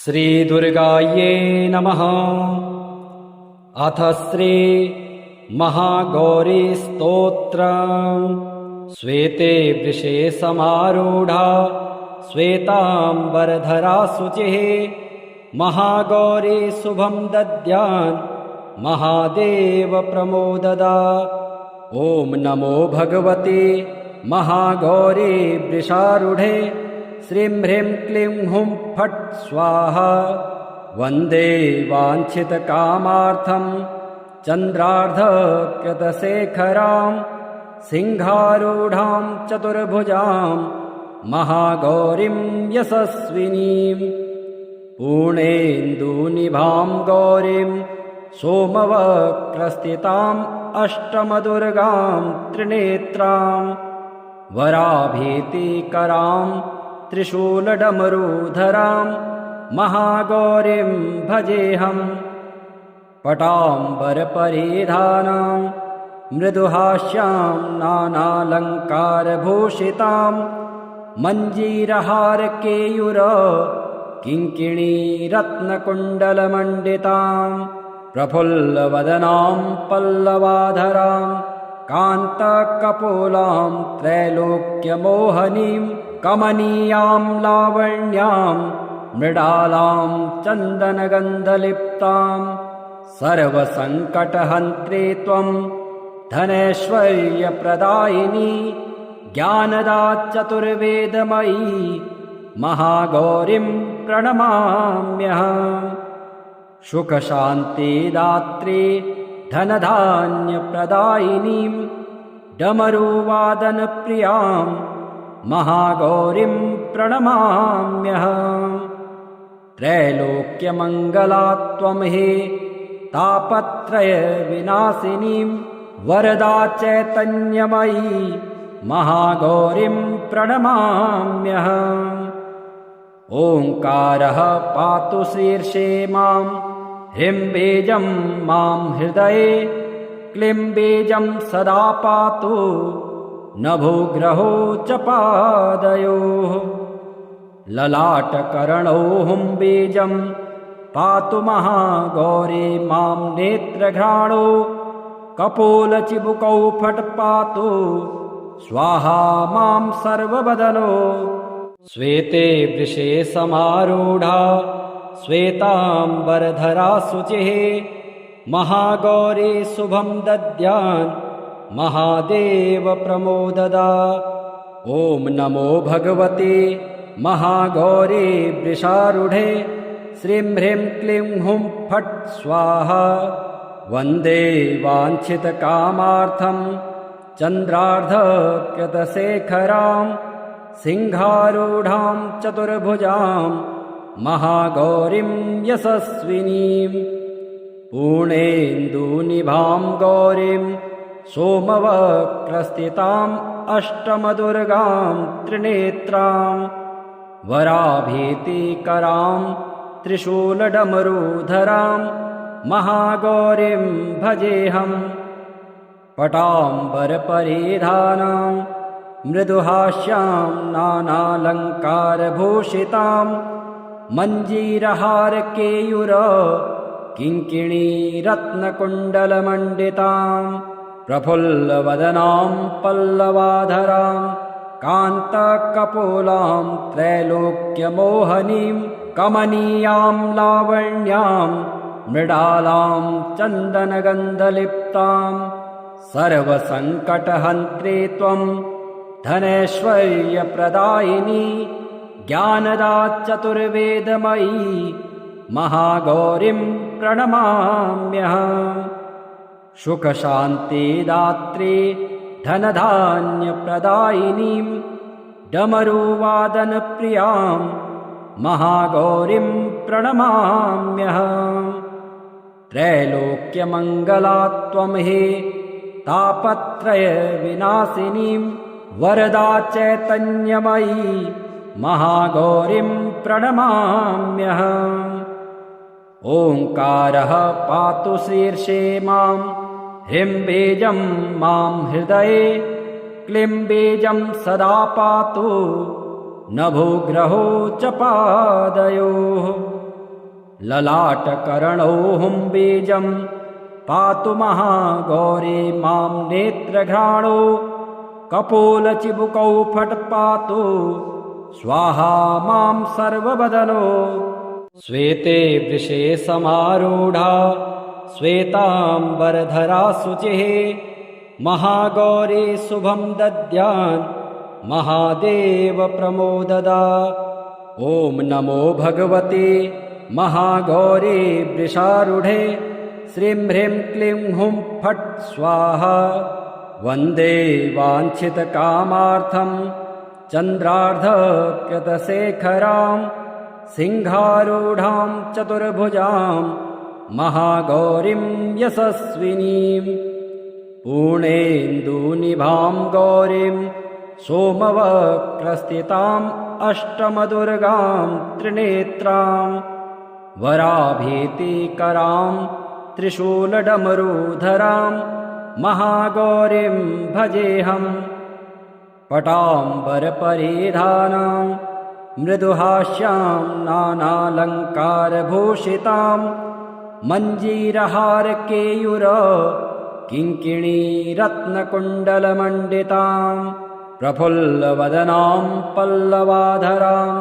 श्रीदुर्गायै नमः। अथ श्री महागौरी स्तोत्रम्। श्वेते वृषे समारूढा श्वेतांबरधरा शुचिः, महागौरी शुभं दद्यान् महादेव प्रमोददा। ॐ नमो भगवते महागौरी वृषारूढे, श्रीं ह्रीं क्लीं हुं फट् स्वाहा। वन्दे वाञ्छितकामार्थं चन्द्रार्धकृतशेखरां, सिंहारूढां चतुर्भुजां महागौरीं यशस्विनीं। पूर्णेन्दुनिभां गौरीं सोमवक्रस्थिताम् अष्टमदुर्गां त्रिनेत्रां, वराभीतिकरां त्रिशूलडमरूधरां महागौरीं भजेऽहम्। पटाम्बरपरिधानां मृदुहास्यां नानालङ्कारभूषितां, मञ्जीरहारकेयूर किङ्किणीरत्नकुण्डलमण्डितां, प्रफुल्लवदनां पल्लवाधरां कान्तकपोलां त्रैलोक्यमोहनीं, कमनीयां लावण्यां मृडालां चन्दनगन्धलिप्तां। सर्वसङ्कटहन्त्री त्वं धनैश्वर्यप्रदायिनी, ज्ञानदा चतुर्वेदमयी महागौरीं प्रणमाम्यहम्। सुखशान्तिदात्री धनधान्यप्रदायिनीं, डमरुवादनप्रियां महागौरीं प्रणमाम्यहम्। त्रैलोक्यमङ्गला त्वं हि तापत्रयविनाशिनीं, वरदा चैतन्यमयी महागौरीं प्रणमाम्यहम्। ओङ्कारः पातु शीर्षे मां, ह्रीं बीजं मां हृदये, क्लीं बीजं सदा पातु नभोग्रहो च पादयोः। ललाटकर्णौ हुं बीजं पातु महागौरी मां नेत्रघ्राणौ, कपोलचिबुकौ फट् पातु स्वाहा मां सर्वबदनो। श्वेते वृषे समारूढा श्वेतांबरधरा शुचिः, महागौरी शुभं दद्यान् महादेव प्रमोददा। ॐ नमो भगवते महागौरी वृषारूढे, श्रीं ह्रीं क्लीं हुं फट् स्वाहा। वन्दे वाञ्छितकामार्थं चन्द्रार्धकृतशेखरां, सिंहारूढां चतुर्भुजां महागौरीं यशस्विनीं। पूर्णेन्दुनिभां गौरीं सोमवक्रस्थिताम् अष्टमदुर्गां त्रिनेत्रां, वराभीतिकरां त्रिशूलडमरूधरां महागौरीं भजेऽहम्। पटाम्बरपरिधानां मृदुहास्यां नानालङ्कारभूषितां, मञ्जीरहारकेयूर किङ्किणीरत्नकुण्डलमण्डितां, प्रफुल्लवदनां पल्लवाधरां कान्तकपोलां त्रैलोक्यमोहनीं, कमनीयां लावण्यां मृडालां चन्दनगन्धलिप्तां। सर्वसङ्कटहन्त्री त्वं धनैश्वर्यप्रदायिनी, ज्ञानदा चतुर्वेदमयी महागौरीं प्रणमाम्यहम्। सुखशान्तिदात्री धनधान्यप्रदायिनीं, डमरुवादनप्रियां महागौरीं प्रणमाम्यहम्। त्रैलोक्यमङ्गला त्वं हि तापत्रयविनाशिनीं, वरदा चैतन्यमयी महागौरीं प्रणमाम्यहम्। ओङ्कारः पातु शीर्षे मां, ह्रीं बीजं मां हृदये, क्लीं बीजं सदा पातु नभोग्रहो च पादयोः। ललाटकर्णौ हुं बीजं पातु महागौरी मां नेत्रघ्राणो कपोलचिबुकौ फट् पातु स्वाहा मां सर्ववदनो श्वेते वृषे समारूढा श्वेताम्बरधरा शुचिः महागौरी शुभं दद्यान् महादेव प्रमोददा। ॐ नमो भगवते महागौरी वृषारूढे श्रीं ह्रीं क्लीं हुं फट् स्वाहा। वन्दे वाञ्छितकामार्थं चन्द्रार्धकृतशेखरां सिंहारूढां चतुर्भुजां महागौरीं यशस्विनीं पूर्णेन्दुनिभां गौरीं सोमवक्रस्थिताम् अष्टमदुर्गां त्रिनेत्रां वराभीतिकरां त्रिशूलडमरूधरां महागौरीं भजेऽहम्। पटाम्बरपरिधानां मृदुहास्यां नानालङ्कारभूषितां मञ्जीरहारकेयूर किङ्किणीरत्नकुण्डलमण्डितां प्रफुल्लवदनां पल्लवाधरां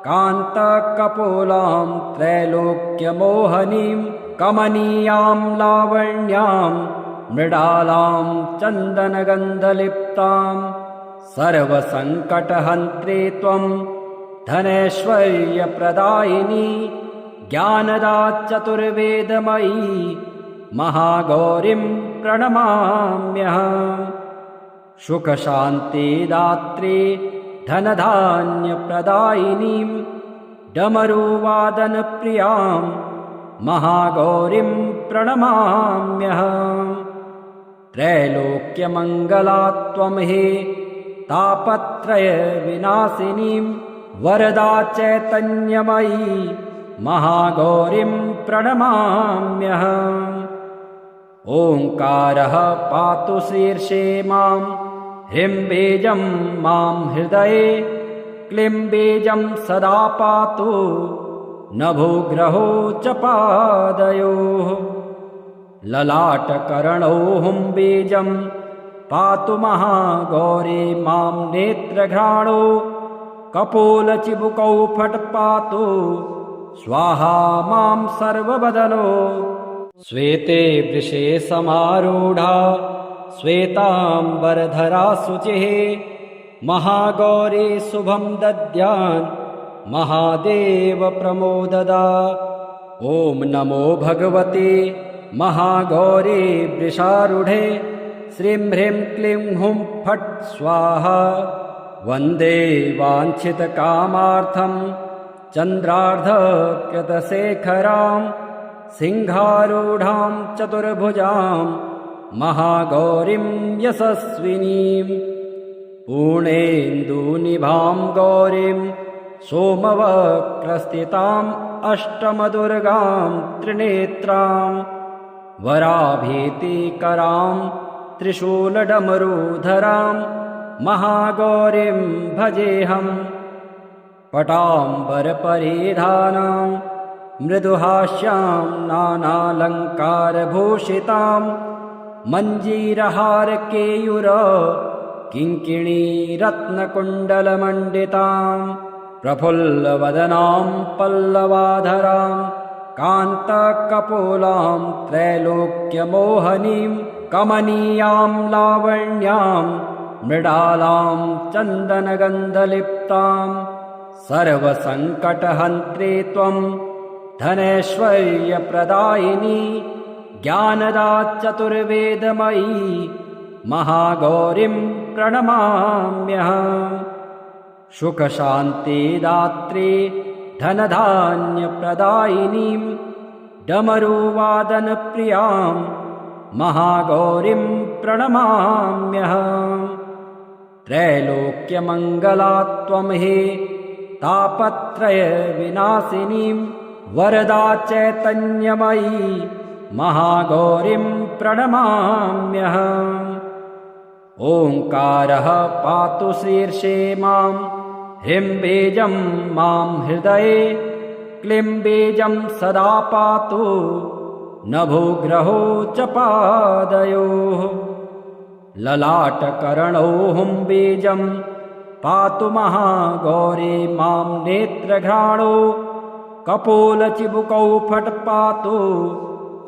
कान्तकपोलां त्रैलोक्यमोहनीं कमनीयां लावण्यां मृडालां चन्दनगन्धलिप्तां सर्वसङ्कटहन्त्री त्वं धनैश्वर्यप्रदायिनी ज्ञानदा चतुर्वेदमयी महागौरीं प्रणमाम्यहम्। सुखशान्तिदात्री धनधान्यप्रदायिनीं डमरुवादनप्रियां महागौरीं प्रणमाम्यहम्। त्रैलोक्यमङ्गला त्वं हि तापत्रयविनाशिनीं वरदा चैतन्यमयी महागौरीं प्रणमाम्यहम्। ओङ्कारः पातु शीर्षे मां ह्रीं बीजं मां हृदये क्लीं बीजं सदा पातु नभोग्रहो च पादयोः। ललाटकर्णौ हुं बीजं पातु महागौरी मां नेत्रघ्राणो कपोलचिबुकौ फट् पातु स्वाहा मां सर्ववदनो। श्वेते वृषे समारूढा श्वेताम्बरधरा शुचिः महागौरी शुभं दद्यान् महादेव प्रमोददा। ॐ नमो भगवते महागौरी वृषारूढे श्रीं ह्रीं क्लीं हुं फट् स्वाहा। वन्दे वाञ्छितकामार्थं चन्द्रार्धकृतशेखरां सिंहारूढां चतुर्भुजां महागौरीं यशस्विनीं पूर्णेन्दुनिभां गौरीं सोमवक्रस्थिताम् अष्टमदुर्गां त्रिनेत्रां वराभीतिकरां त्रिशूलडमरूधरां महागौरीं भजेऽहम्। पटाम्बरपरिधानां मृदुहास्यां नानालङ्कारभूषितां मञ्जीरहारकेयूर किङ्किणीरत्नकुण्डलमण्डितां प्रफुल्लवदनां पल्लवाधरां कान्तकपोलां त्रैलोक्यमोहनीं कमनीयां लावण्यां मृडालां चन्दनगन्धलिप्तां सर्वसङ्कटहन्त्री त्वं धनैश्वर्यप्रदायिनी ज्ञानदा चतुर्वेदमयी महागौरीं प्रणमाम्यहम्। सुखशान्तिदात्री धनधान्यप्रदायिनीं डमरुवादनप्रियां महागौरीं प्रणमाम्यहम्। त्रैलोक्यमङ्गला त्वं हि तापत्रयविनाशिनीं वरदा चैतन्यमयी महागौरीं प्रणमाम्यहम्। ओङ्कारः पातु शीर्षे मां ह्रीं बीजं मां हृदये क्लीं बीजं सदा पातु नभोग्रहो च पादयोः ललाटकर्णौ हुं बीजं पातु महागौरी मां नेत्रघ्राणौ कपोलचिबुकौ फट् पातु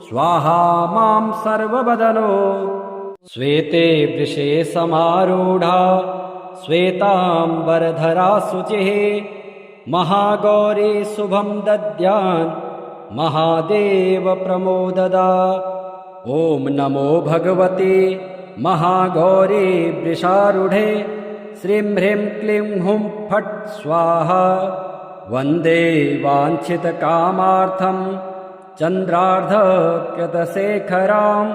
स्वाहा मां सर्वबदनो श्वेते वृषे समारूढा श्वेताम्बरधरा शुचिः महागौरी शुभं दद्यान् महादेव प्रमोददा। ॐ नमो भगवते महागौरी वृषारूढे श्रीं ह्रीं क्लीं हुं फट् स्वाहा वन्दे वाञ्छितकामार्थं चन्द्रार्धकृतशेखरां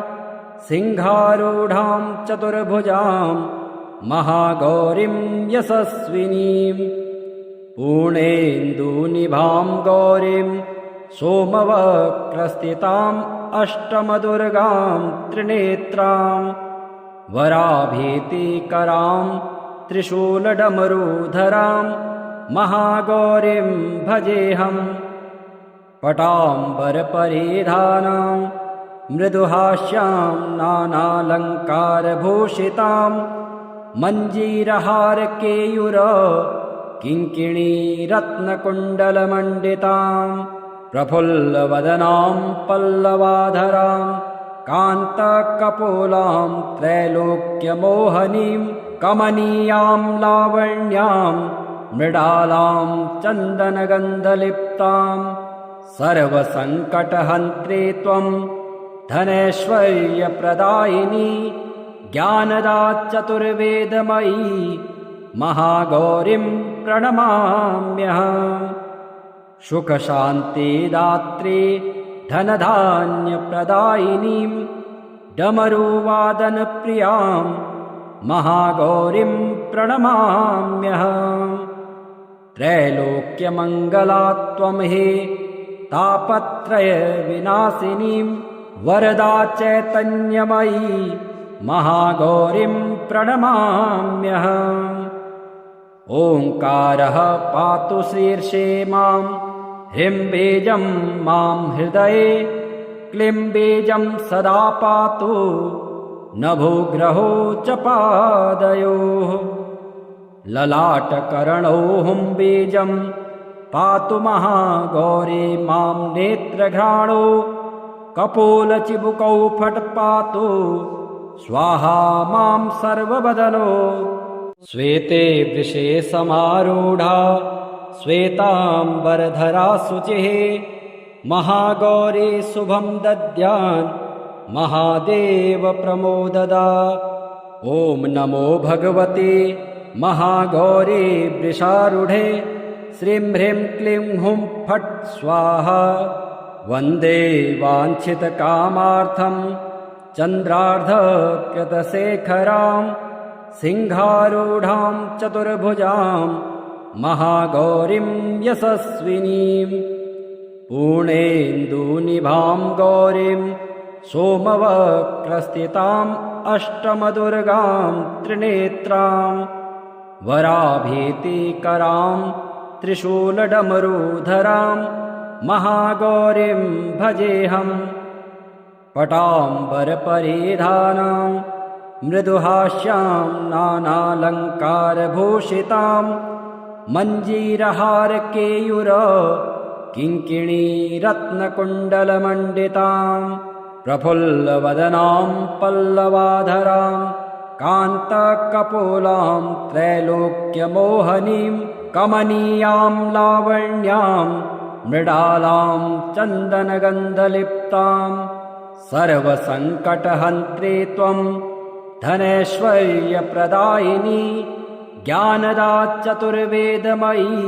सिंहारूढां चतुर्भुजां महागौरीं यशस्विनीं पूर्णेन्दुनिभां गौरीं सोमवक्रस्थिताम् अष्टमदुर्गां त्रिनेत्रां वराभीतिकरां त्रिशूलडमरूधरां महागौरीं भजेऽहम् पटाम्बरपरिधानां मृदुहास्यां नानालङ्कारभूषितां मञ्जीरहारकेयूर किङ्किणीरत्नकुण्डलमण्डितां प्रफुल्लवदनां पल्लवाधरां कान्तकपोलां त्रैलोक्यमोहनीं कमनीयां लावण्यां मृडालां चन्दनगन्धलिप्तां सर्वसङ्कटहन्त्री त्वं धनैश्वर्यप्रदायिनी ज्ञानदा चतुर्वेदमयी महागौरीं प्रणमाम्यहम् सुखशान्तिदात्री धनधान्यप्रदायिनीं डमरुवादनप्रियां महागौरीं प्रणमाम्यहम् त्रैलोक्यमङ्गला त्वं हि तापत्रयविनाशिनीं वरदा चैतन्यमयी महागौरीं प्रणमाम्यहम् ओङ्कारः पातु शीर्षे मां ह्रीं बीजं मां हृदये क्लीं बीजं सदा पातु नभोग्रहो च पादयोः ललाटकर्णौ हुं बीजं पातु महागौरी मां नेत्रघ्राणौ कपोलचिबुकौ फट् पातु स्वाहा मां सर्वबदनो श्वेते वृषे समारूढा श्वेताम्बरधरा शुचिः महागौरी शुभं दद्यान् महादेव प्रमोददा। ॐ नमो भगवते महागौरी वृषारूढे श्रीं ह्रीं क्लीं हुं फट् स्वाहा वन्दे वाञ्छितकामार्थं चन्द्रार्धकृतशेखरां सिंहारूढां चतुर्भुजां महागौरीं यशस्विनीं पूर्णेन्दुनिभां गौरीं सोमवक्रस्थिताम् अष्टमदुर्गां त्रिनेत्रां वराभीतिकरां त्रिशूलडमरूधरां महागौरीं भजेऽहम् पटाम्बरपरिधानां मृदुहास्यां नानालङ्कारभूषितां मञ्जीरहारकेयूर किङ्किणीरत्नकुण्डलमण्डितां प्रफुल्लवदनां पल्लवाधरां कान्तकपोलां त्रैलोक्यमोहनीं कमनीयां लावण्यां मृडालां चन्दनगन्धलिप्तां सर्वसङ्कटहन्त्री त्वं धनैश्वर्यप्रदायिनी ज्ञानदा चतुर्वेदमयी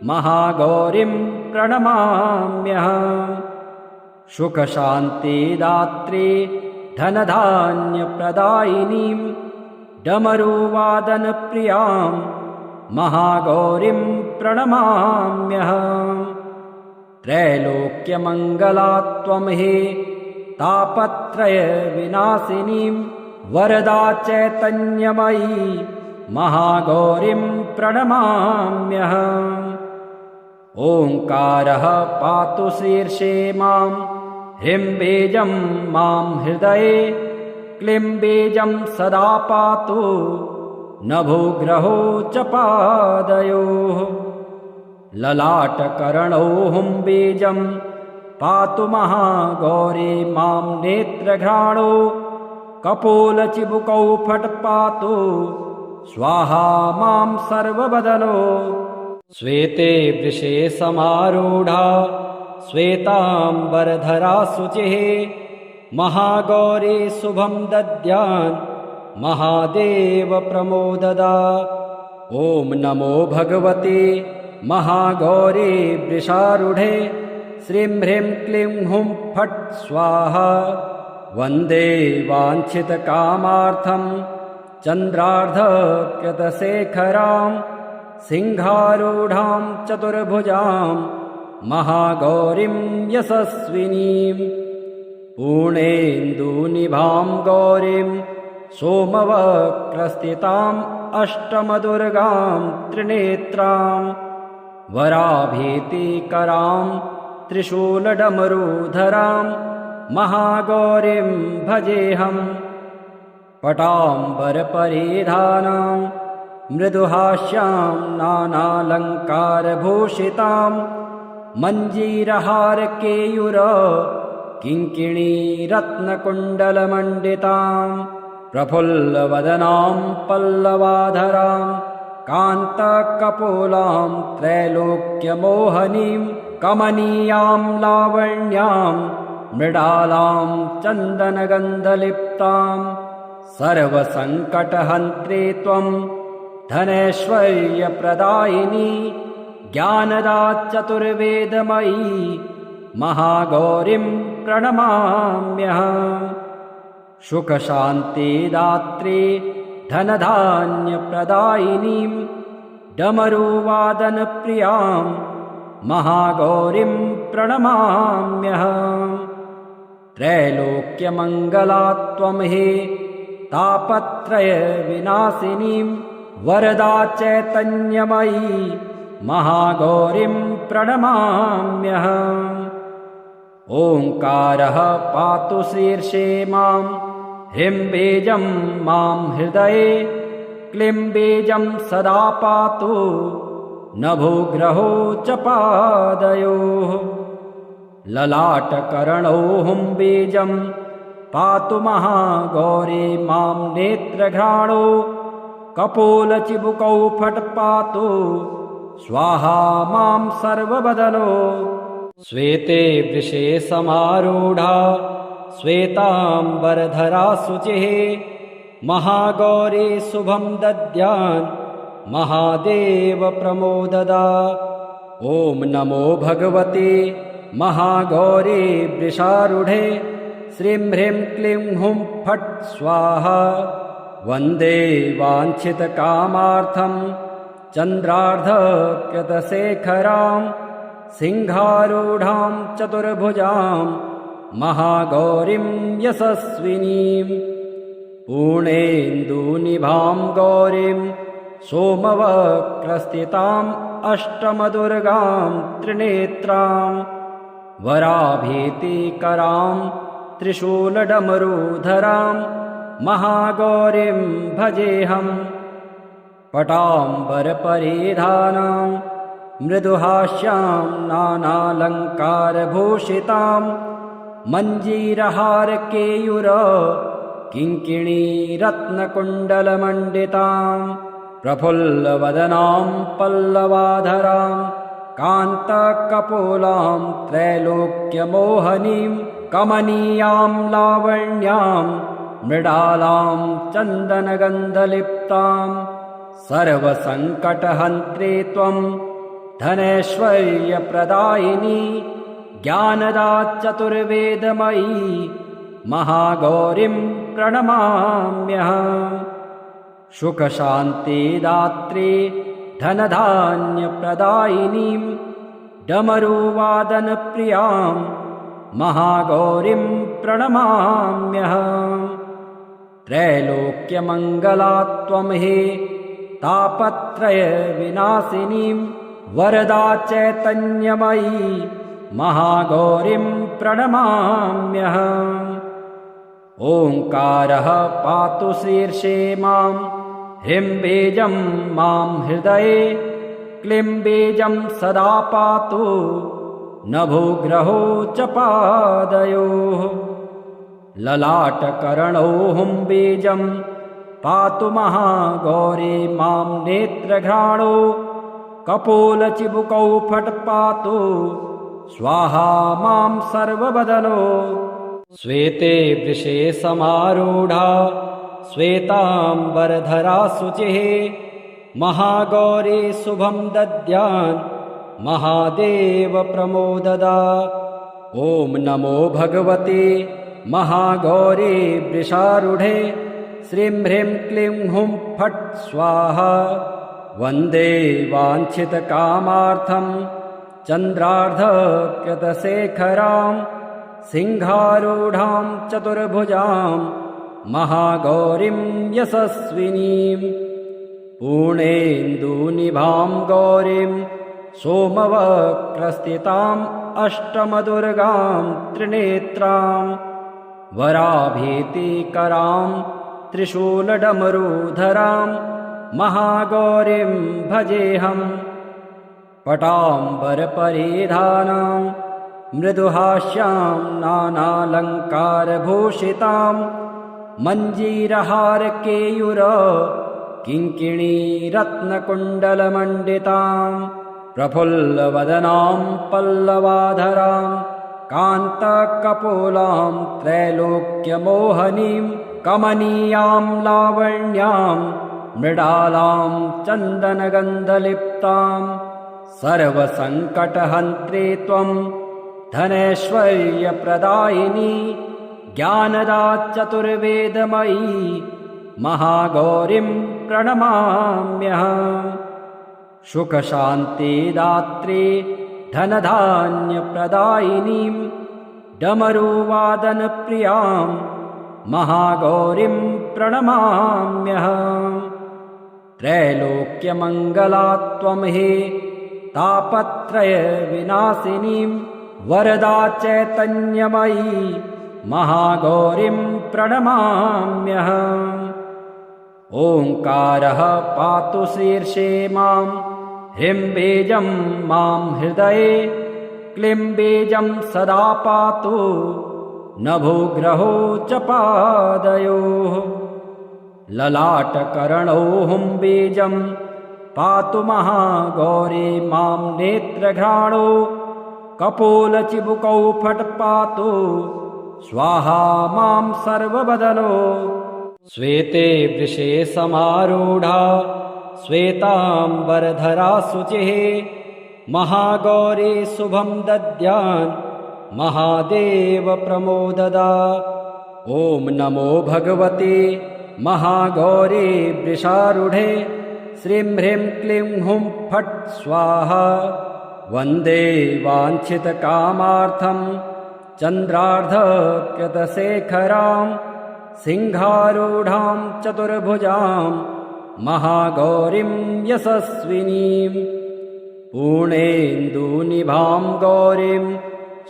महागौरीं प्रणमाम्यहम् सुखशान्तिदात्री धनधान्यप्रदायिनीं डमरुवादनप्रियां महागौरीं प्रणमाम्यहम् त्रैलोक्यमङ्गला त्वं हि तापत्रयविनाशिनीं वरदा चैतन्यमयी महागौरीं प्रणमाम्यहम् ओङ्कारः पातु शीर्षे मां ह्रीं बीजं मां हृदये क्लीं बीजं सदा पातु नभोग्रहो च पादयोः ललाटकर्णौ हुं बीजं पातु महागौरी मां नेत्रघ्राणौ कपोलचिबुकौ फट् पातु स्वाहा मां सर्ववदनो श्वेते वृषे समारूढा श्वेताम्बरधरा शुचिः महागौरी शुभं दद्यान् महादेव प्रमोददा। ॐ नमो भगवते महागौरी वृषारूढे श्रीं ह्रीं क्लीं हुं फट् स्वाहा वन्दे वाञ्छितकामार्थं चन्द्रार्धकृतशेखरां सिंहारूढां चतुर्भुजां महागौरीं यशस्विनीं पूर्णेन्दुनिभां गौरीं सोमवक्रस्थिताम् अष्टमदुर्गां त्रिनेत्रां वराभीतिकरां त्रिशूलडमरूधरां महागौरीं भजेऽहम् पटाम्बरपरिधानां मृदुहास्यां नानालङ्कारभूषितां मञ्जीरहारकेयूर किङ्किणीरत्नकुण्डलमण्डितां प्रफुल्लवदनां पल्लवाधरां कान्तकपोलां त्रैलोक्यमोहनीं कमनीयां लावण्यां मृडालां चन्दनगन्धलिप्तां सर्वसङ्कटहन्त्री त्वं धनैश्वर्यप्रदायिनी ज्ञानदा चतुर्वेदमयी महागौरीं प्रणमाम्यहम् सुखशान्तिदात्री धनधान्यप्रदायिनीं डमरुवादनप्रियां महागौरीं प्रणमाम्यहम् त्रैलोक्यमङ्गला त्वं हि तापत्रयविनाशिनीं वरदा चैतन्यमयी महागौरीं प्रणमाम्यहम् ओङ्कारः पातु शीर्षे मां ह्रीं बीजं मां हृदये क्लीं बीजं सदा पातु नभोग्रहो च पादयोः ललाटकर्णौ हुं बीजं पातु महागौरी मां नेत्रघ्राणौ कपोलचिबुकौ फट् पातु स्वाहा मां सर्ववदनो श्वेते वृषे समारूढा श्वेताम्बरधरा शुचिः महागौरी शुभं दद्यान् महादेव प्रमोददा। ॐ नमो भगवते महागौरी वृषारूढे श्रीं ह्रीं क्लीं हुं फट् स्वाहा वन्दे वाञ्छितकामार्थं चन्द्रार्धकृतशेखरां सिंहारूढां चतुर्भुजां महागौरीं यशस्विनीं पूर्णेन्दुनिभां गौरीं सोमवक्रस्थिताम् अष्टमदुर्गां त्रिनेत्रां वराभीतिकरां त्रिशूलडमरूधरां महागौरीं भजेऽहम् पटाम्बरपरिधानां मृदुहास्यां नानालङ्कारभूषितां मञ्जीरहारकेयूर किङ्किणीरत्नकुण्डलमण्डितां प्रफुल्लवदनां पल्लवाधरां कान्तकपोलां त्रैलोक्यमोहनीं कमनीयां लावण्यां मृडालां चन्दनगन्धलिप्तां सर्वसङ्कटहन्त्री त्वं धनैश्वर्यप्रदायिनी ज्ञानदा चतुर्वेदमयी महागौरीं प्रणमाम्यहम् सुखशान्तिदात्री धनधान्यप्रदायिनीं डमरुवादनप्रियां महागौरीं प्रणमाम्यहम् त्रैलोक्यमङ्गला त्वं हि तापत्रयविनाशिनीं वरदा चैतन्यमयी महागौरीं प्रणमाम्यहम्। ओङ्कारः पातु शीर्षे मां, ह्रीं बीजं मां हृदये, क्लीं बीजं सदा पातु नभोग्रहो च पादयोः। ललाटकर्णौ हुं बीजं पातु महागौरी मां नेत्रघ्राणौ, कपोलचिबुकौ फट् पातु स्वाहा मां सर्वबदनो। श्वेते वृषे समारूढा श्वेताम्बरधरा शुचिः, महागौरी शुभं दद्यान् महादेव प्रमोददा। ॐ नमो भगवते महागौरी वृषारूढे, श्रीं ह्रीं क्लीं हुं फट् स्वाहा। वन्दे वाञ्छितकामार्थं चन्द्रार्धकृतशेखरां, सिंहारूढां चतुर्भुजां महागौरीं यशस्विनीं। पूर्णेन्दुनिभां गौरीं सोमवक्रस्थिताम् अष्टमदुर्गां त्रिनेत्रां, वराभीतिकरां त्रिशूलडमरूधरां महागौरीं भजेऽहम्। पटाम्बरपरिधानां मृदुहास्यां नानालङ्कारभूषितां, मञ्जीरहारकेयूर किङ्किणीरत्नकुण्डलमण्डितां, प्रफुल्लवदनां पल्लवाधरां कान्तकपोलां त्रैलोक्यमोहनीं, कमनीयां लावण्यां मृडालां चन्दनगन्धलिप्तां। सर्वसङ्कटहन्त्री त्वं धनैश्वर्यप्रदायिनी, ज्ञानदा चतुर्वेदमयी महागौरीं प्रणमाम्यहम्। सुखशान्तिदात्री धनधान्यप्रदायिनीं, डमरुवादनप्रियां महागौरीं प्रणमाम्यहम्। त्रैलोक्यमङ्गला त्वं हि तापत्रयविनाशिनीं, वरदा चैतन्यमयी महागौरीं प्रणमाम्यहम्। ओङ्कारः पातु शीर्षे मां, ह्रीं बीजं मां हृदये, क्लीं बीजं सदा पातु नभोग्रहो च पादयोः। ललाटकर्णौ हुं बीजं पातु महागौरी मां नेत्रघ्राणौ, कपोलचिबुकौ फट् पातु स्वाहा मां सर्वबदनो। श्वेते वृषे समारूढा श्वेताम्बरधरा शुचिः, महागौरी शुभं दद्यान् महादेव प्रमोददा। ॐ नमो भगवते महागौरी वृषारूढे, श्रीं ह्रीं क्लीं हुं फट् स्वाहा। वन्दे वाञ्छितकामार्थं चन्द्रार्धकृतशेखरां, सिंहारूढां चतुर्भुजां महागौरीं यशस्विनीं। पूर्णेन्दुनिभां गौरीं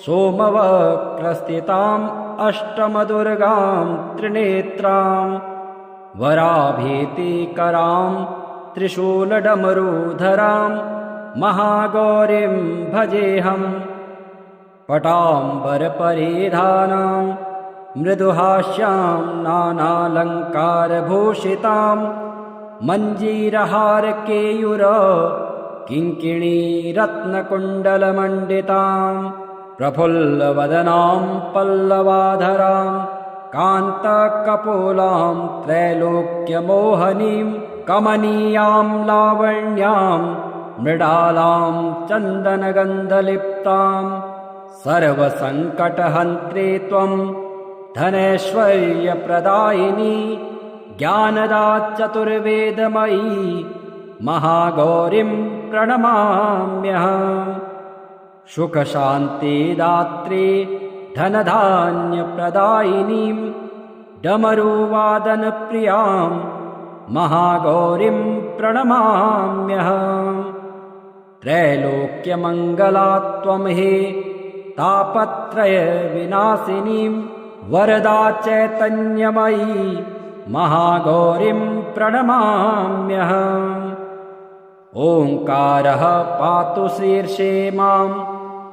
सोमवक्रस्थिताम् अष्टमदुर्गां त्रिनेत्रां, वराभीतिकरां त्रिशूलडमरूधरां महागौरीं भजेऽहम्। पटाम्बरपरिधानां मृदुहास्यां नानालङ्कारभूषितां, मञ्जीरहारकेयूर किङ्किणीरत्नकुण्डलमण्डितां, प्रफुल्लवदनां पल्लवाधरां कान्तकपोलां त्रैलोक्यमोहनीं, कमनीयां लावण्यां मृडालां चन्दनगन्धलिप्तां। सर्वसङ्कटहन्त्री त्वं धनैश्वर्यप्रदायिनी, ज्ञानदा चतुर्वेदमयी महागौरीं प्रणमाम्यहम्। सुखशान्तिदात्री धनधान्यप्रदायिनीं, डमरुवादनप्रियां महागौरीं प्रणमाम्यहम्। त्रैलोक्यमङ्गला त्वं हे तापत्रयविनाशिनीं वरदा चैतन्यमयी महागौरीं प्रणमाम्यहम्। ओङ्कारः पातु शीर्षे मां,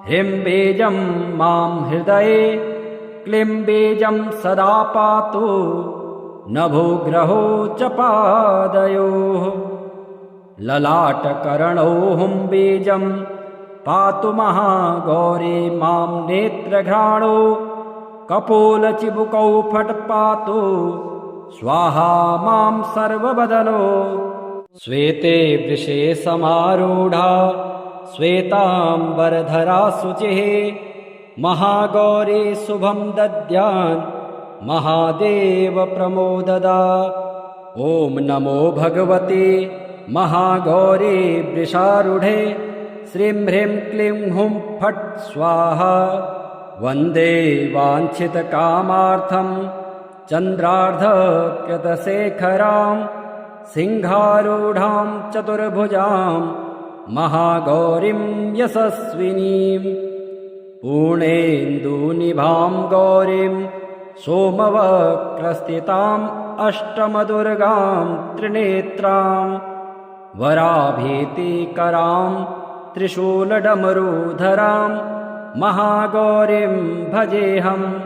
ह्रीं बीजं मां हृदये, क्लीं बीजं सदा पातु नभोग्रहो च पादयोः। ललाटकर्णौ हुं बीजं पातु महागौरी मां नेत्रघ्राणो, कपोलचिबुकौ फट् पातु स्वाहा मां सर्वबदनो। श्वेते वृषे समारूढा श्वेताम्बरधरा शुचिः, महागौरी शुभं दद्यान् महादेव प्रमोददा। ॐ नमो भगवते महागौरी वृषारूढे, श्रीं ह्रीं क्लीं हुं फट् स्वाहा। वन्दे वाञ्छितकामार्थं चन्द्रार्धकृतशेखरां, सिंहारूढां चतुर्भुजां महागौरीं यशस्विनीं। पूर्णेन्दुनिभां गौरीं सोमवक्रस्थिताम् अष्टमदुर्गां त्रिनेत्रां, वराभीतिकरां त्रिशूलडमरूधरां महागौरीं भजेऽहम्।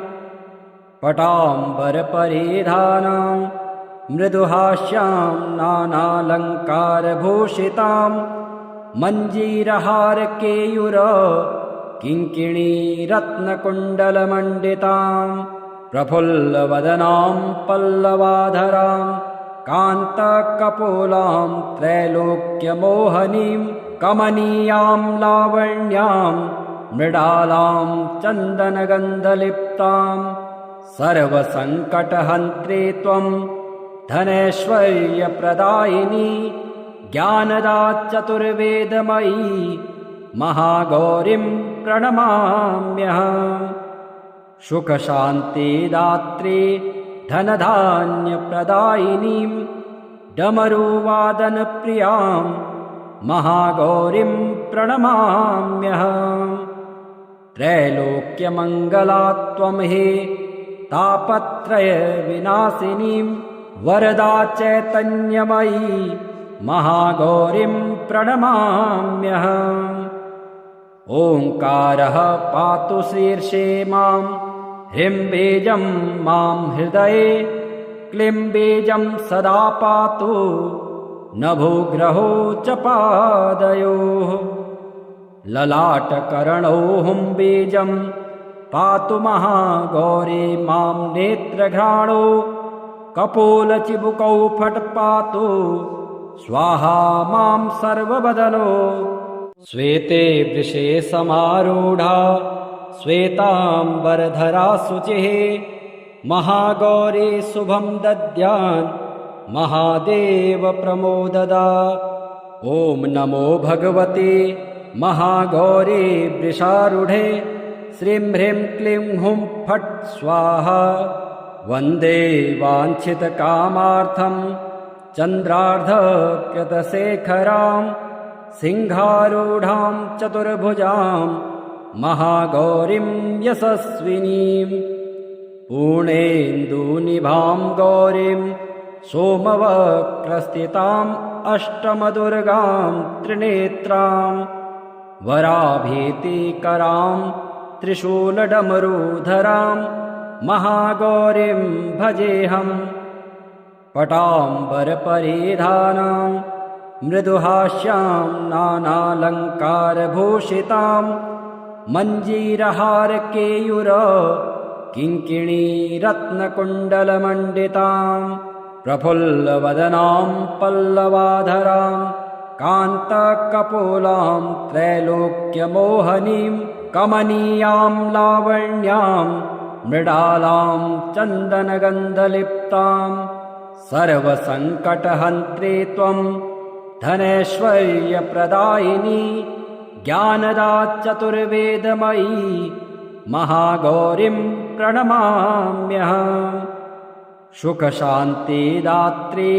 पटाम्बरपरिधानां मृदुहास्यां नानालङ्कारभूषितां, मञ्जीरहारकेयूर किङ्किणीरत्नकुण्डलमण्डितां, प्रफुल्लवदनां पल्लवाधरां कान्तकपोलां त्रैलोक्यमोहनीं, कमनीयां लावण्यां मृडालां चन्दनगन्धलिप्तां। सर्वसङ्कटहन्त्री त्वं धनैश्वर्यप्रदायिनी, ज्ञानदा चतुर्वेदमयी महागौरीं प्रणमाम्यहम्। सुखशान्तिदात्री धनधान्यप्रदायिनीं, डमरुवादनप्रियां महागौरीं प्रणमाम्यहम्। त्रैलोक्यमङ्गला त्वं हे तापत्रयविनाशिनीं, वरदा चैतन्यमयी महागौरीं प्रणमाम्यहम्। ओङ्कारः पातु शीर्षे मां, ह्रीं बीजं मां हृदये, क्लीं बीजं सदा पातु नभोग्रहो च पादयोः। ललाटकर्णौ हुं बीजं पातु महागौरी मां नेत्रघ्राणो, कपोलचिबुकौ फट् पातु स्वाहा मां सर्वबदनो। श्वेते वृषे समारूढा श्वेताम्बरधरा शुचिः, महागौरी शुभं दद्यान् महादेव प्रमोददा। ॐ नमो भगवते महागौरी वृषारूढे, श्रीं ह्रीं क्लीं हुं फट् स्वाहा। वन्दे वाञ्छितकामार्थं चन्द्रार्धकृतशेखरां, सिंहारूढां चतुर्भुजां महागौरीं यशस्विनीं। पूर्णेन्दुनिभां गौरीं सोमवक्रस्थिताम् अष्टमदुर्गां त्रिनेत्रां, वराभीतिकरां त्रिशूलडमरूधरां महागौरीं भजेऽहम्। पटाम्बरपरिधानां मृदुहास्यां नानालङ्कारभूषितां, मञ्जीरहारकेयूर किङ्किणीरत्नकुण्डलमण्डितां, प्रफुल्लवदनां पल्लवाधरां कान्तकपोलां त्रैलोक्यमोहनीं, कमनीयां लावण्यां मृडालां चन्दनगन्धलिप्तां। सर्वसङ्कटहन्त्री त्वं धनैश्वर्यप्रदायिनी, ज्ञानदा चतुर्वेदमयी महागौरीं प्रणमाम्यहम्। सुखशान्तिदात्री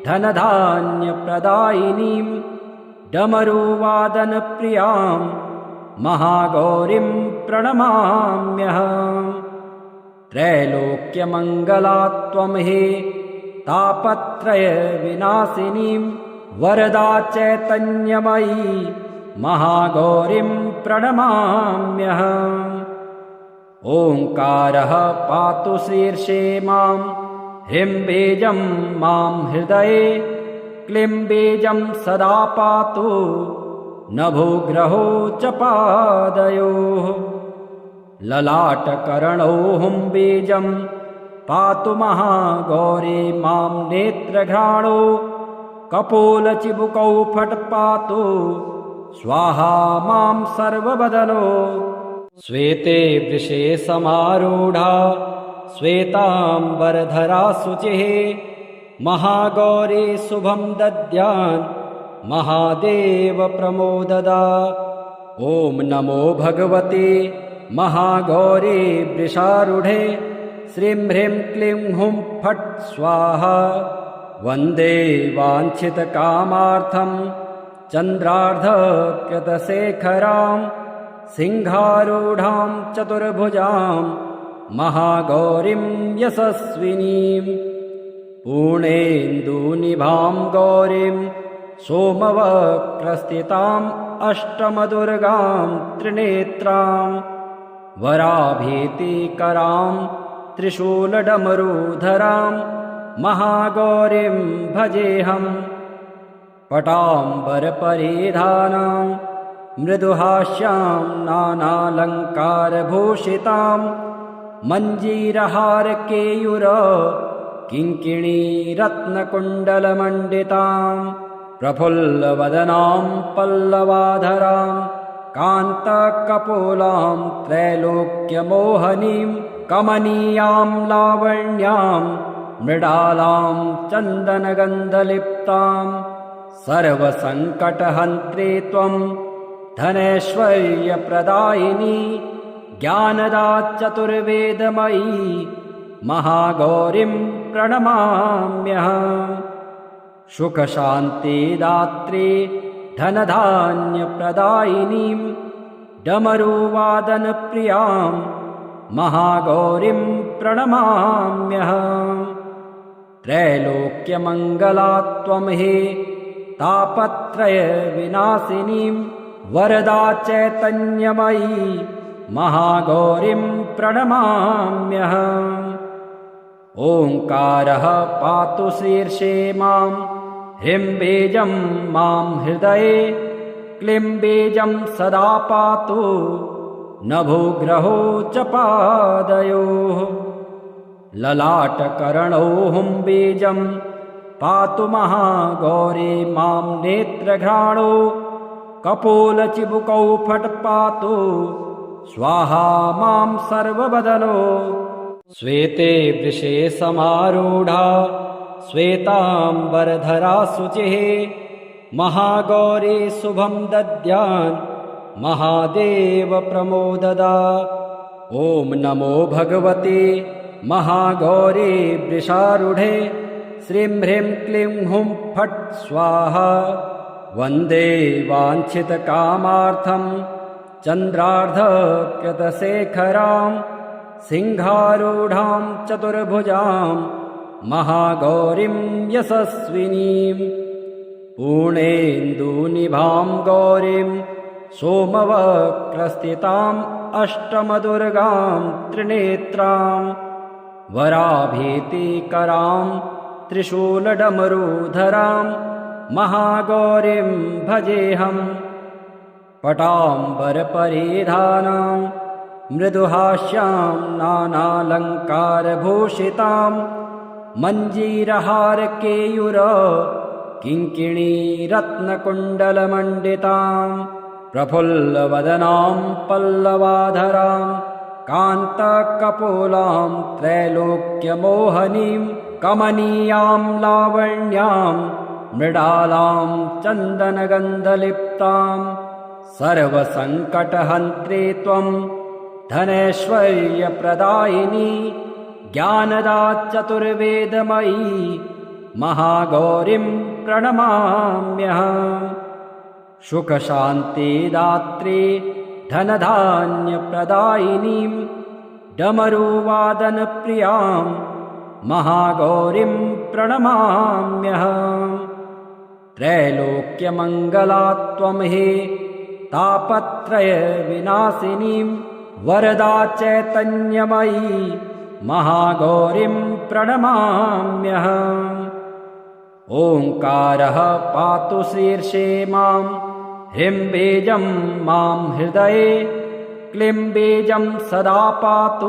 धनधान्यप्रदायिनीं, डमरुवादनप्रियां महागौरीं प्रणमाम्यहम्। त्रैलोक्यमङ्गला त्वं हे तापत्रयविनाशिनीं वरदा चैतन्यमयी महागौरीं प्रणमाम्यहम्। ओङ्कारः पातु शीर्षे मां, ह्रीं बीजं मां हृदये, क्लीं बीजं सदा पातु नभोग्रहो च पादयोः। ललाटकर्णौ हुं बीजं पातु महागौरी मां नेत्रघ्राणौ, कपोलचिबुकौ फट् पातु स्वाहा मां सर्वबदनो। श्वेते वृषे समारूढा श्वेताम्बरधरा शुचिः, महागौरी शुभं दद्यान् महादेव प्रमोददा। ॐ नमो भगवते महागौरी वृषारूढे, श्रीं ह्रीं क्लीं हुं फट् स्वाहा। वन्दे वाञ्छितकामार्थं चन्द्रार्धकृतशेखरां, सिंहारूढां चतुर्भुजां महागौरीं यशस्विनीं। पूर्णेन्दुनिभां गौरीं सोमवक्रस्थिताम् अष्टमदुर्गां त्रिनेत्रां, वराभीतिकरां त्रिशूलडमरुधरां महागौरीं भजेऽहम्। पटाम्बरपरिधानां मृदुहास्यां नानालङ्कारभूषितां, मञ्जीरहारकेयूर किङ्किणीरत्नकुण्डलमण्डितां, प्रफुल्लवदनां पल्लवाधरां कान्तकपोलां त्रैलोक्यमोहनीं, कमनीयां लावण्यां मृडालां चन्दनगन्धलिप्तां। सर्वसङ्कटहन्त्री त्वं धनैश्वर्यप्रदायिनी, ज्ञानदा चतुर्वेदमयी महागौरीं प्रणमाम्यहम्। सुखशान्तिदात्री धनधान्यप्रदायिनीं, डमरुवादनप्रियां महागौरीं प्रणमाम्यहम्। त्रैलोक्यमङ्गला त्वं हे तापत्रयविनाशिनीं, वरदा चैतन्यमयी महागौरीं प्रणमाम्यहम्। ओङ्कारः पातु शीर्षे मां, ह्रीं बीजं मां हृदये, क्लीं बीजं सदा पातु नभोग्रहो च पादयोः। ललाटकर्णौ हुं बीजं पातु महागौरी मां नेत्रघ्राणौ, कपोलचिबुकौ फट् पातु स्वाहा मां सर्वबदनो। श्वेते वृषे समारूढा श्वेताम्बरधरा शुचिः, महागौरी शुभं दद्यान् महादेव प्रमोददा। ॐ नमो भगवते महागौरी वृषारूढे, श्रीं ह्रीं क्लीं हुं फट् स्वाहा। वन्दे वाञ्छितकामार्थं चन्द्रार्धकृतशेखरां, सिंहारूढां चतुर्भुजां महागौरीं यशस्विनीं। पूर्णेन्दुनिभां गौरीं सोमवक्रस्थिताम् अष्टमदुर्गां त्रिनेत्रां, वराभीतिकरां त्रिशूलडमरुधरां महागौरीं भजेऽहम्। पटाम्बरपरिधानां मृदुहास्यां नानालङ्कारभूषितां, मञ्जीरहारकेयूर किङ्किणीरत्नकुण्डलमण्डितां, प्रफुल्लवदनां पल्लवाधरां कान्तकपोलां त्रैलोक्यमोहनीं, कमनीयां लावण्यां मृडालां चन्दनगन्धलिप्तां। सर्वसङ्कटहन्त्री त्वं धनैश्वर्यप्रदायिनी, ज्ञानदा चतुर्वेदमयी महागौरीं प्रणमाम्यहम्। सुखशान्तिदात्री धनधान्यप्रदायिनीं डमरुवादनप्रियां महागौरीं प्रणमाम्यहम्। त्रैलोक्यमङ्गला त्वं हे तापत्रयविनाशिनीं वरदा चैतन्यमयी महागौरीं प्रणमाम्यहम्। ओङ्कारः पातु शीर्षे मां, ह्रीं बीजं मां हृदये, क्लीं बीजं सदा पातु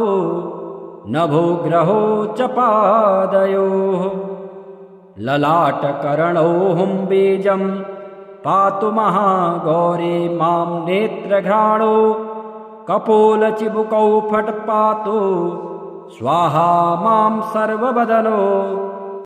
नभोग्रहो च पादयोः। ललाटकर्णौ हुं बीजं पातु महागौरी मां नेत्रघ्राणो, कपोलचिबुकौ फट् पातु स्वाहा मां सर्ववदनो।